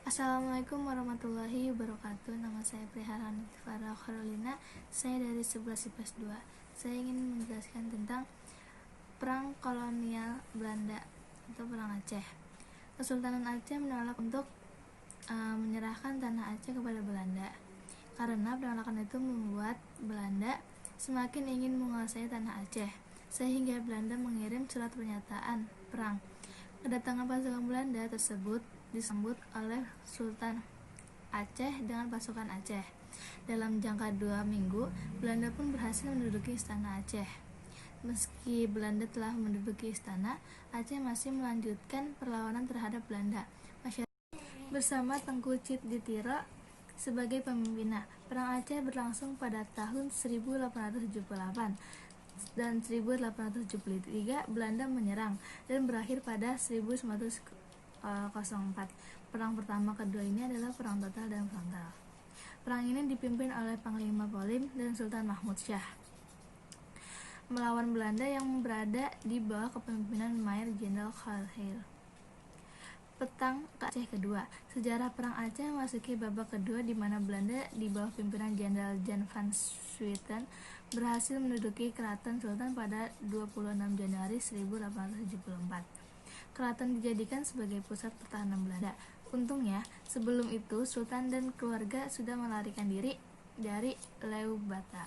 Assalamualaikum warahmatullahi wabarakatuh. Nama saya Priharan Farah Carolina. Saya dari 11 IPS 2. Saya ingin menjelaskan tentang perang kolonial Belanda atau perang Aceh. Kesultanan Aceh menolak untuk menyerahkan tanah Aceh kepada Belanda karena penolakan itu membuat Belanda semakin ingin menguasai tanah Aceh, sehingga Belanda mengirim surat pernyataan perang. Kedatangan pasukan Belanda tersebut disambut oleh Sultan Aceh dengan pasukan Aceh. Dalam jangka 2 minggu, Belanda pun berhasil menduduki istana Aceh. Meski Belanda telah menduduki istana, Aceh masih melanjutkan perlawanan terhadap Belanda. Bersama Tengku Cit Ditiro sebagai pemimpinnya, perang Aceh berlangsung pada tahun 1878 dan 1873 Belanda menyerang dan berakhir pada 1904. Perang pertama kedua ini adalah perang total dan frontal. Perang ini dipimpin oleh Panglima Polim dan Sultan Mahmud Shah melawan Belanda yang berada di bawah kepemimpinan Mayor Jenderal Khalil. Petang ke Aceh kedua. Sejarah perang Aceh memasuki babak kedua di mana Belanda di bawah pimpinan Jenderal Jan van Swieten berhasil menduduki Keraton Sultan pada 26 Januari 1874. Keraton dijadikan sebagai pusat pertahanan Belanda. Untungnya, sebelum itu Sultan dan keluarga sudah melarikan diri dari Leubata.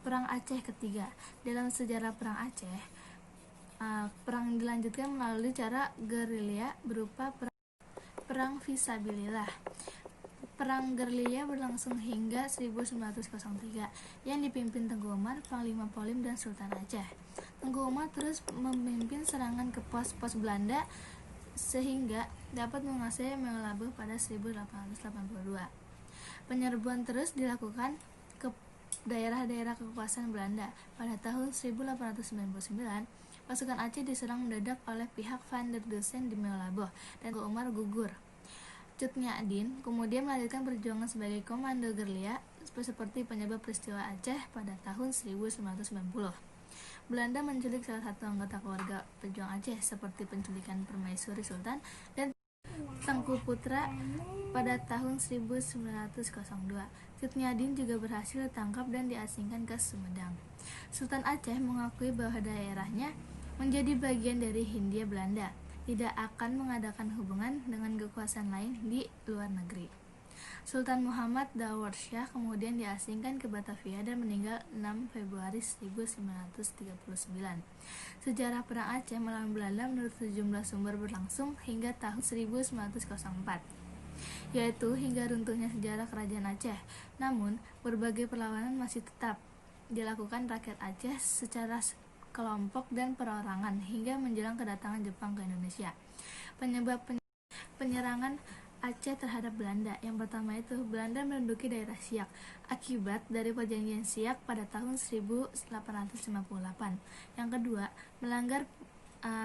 Perang Aceh ketiga. Dalam sejarah perang Aceh, perang dilanjutkan melalui cara gerilya berupa perang fisabilillah. Perang gerilya berlangsung hingga 1903 yang dipimpin Tengku Umar, Panglima Polim, dan Sultan Aceh. Tengku Umar terus memimpin serangan ke pos-pos Belanda sehingga dapat menguasai Meulaboh pada 1882. Penyerbuan terus dilakukan ke daerah-daerah kekuasaan Belanda. Pada tahun 1899, pasukan Aceh diserang mendadak oleh pihak Van der Dusen di Meulaboh dan Tengku Umar gugur. Cut Nyak-Dien kemudian melanjutkan perjuangan sebagai komando gerilya seperti penyebab peristiwa Aceh pada tahun 1990. Belanda menculik salah satu anggota keluarga pejuang Aceh seperti penculikan Permaisuri Sultan dan Tengku Putra pada tahun 1902. Cut Nyak-Dien juga berhasil ditangkap dan diasingkan ke Sumedang. Sultan Aceh mengakui bahwa daerahnya menjadi bagian dari Hindia Belanda, tidak akan mengadakan hubungan dengan kekuasaan lain di luar negeri. Sultan Muhammad Dawud Shah kemudian diasingkan ke Batavia dan meninggal 6 Februari 1939. Sejarah perang Aceh melawan Belanda menurut sejumlah sumber berlangsung hingga tahun 1904, yaitu hingga runtuhnya sejarah kerajaan Aceh. Namun, berbagai perlawanan masih tetap dilakukan rakyat Aceh secara kelompok dan perorangan hingga menjelang kedatangan Jepang ke Indonesia. Penyebab penyerangan Aceh terhadap Belanda, yang pertama itu Belanda menduduki daerah Siak akibat dari perjanjian Siak pada tahun 1858. Yang kedua,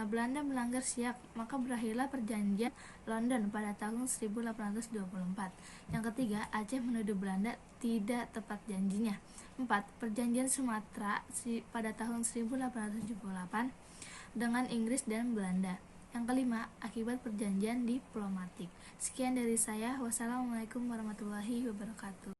Belanda melanggar Siak, maka berakhirlah perjanjian London pada tahun 1824. Yang ketiga, Aceh menuduh Belanda tidak tepat janjinya. 4. Perjanjian Sumatera pada tahun 1878 dengan Inggris dan Belanda. Yang kelima, akibat perjanjian diplomatik. Sekian dari saya. Wassalamualaikum warahmatullahi wabarakatuh.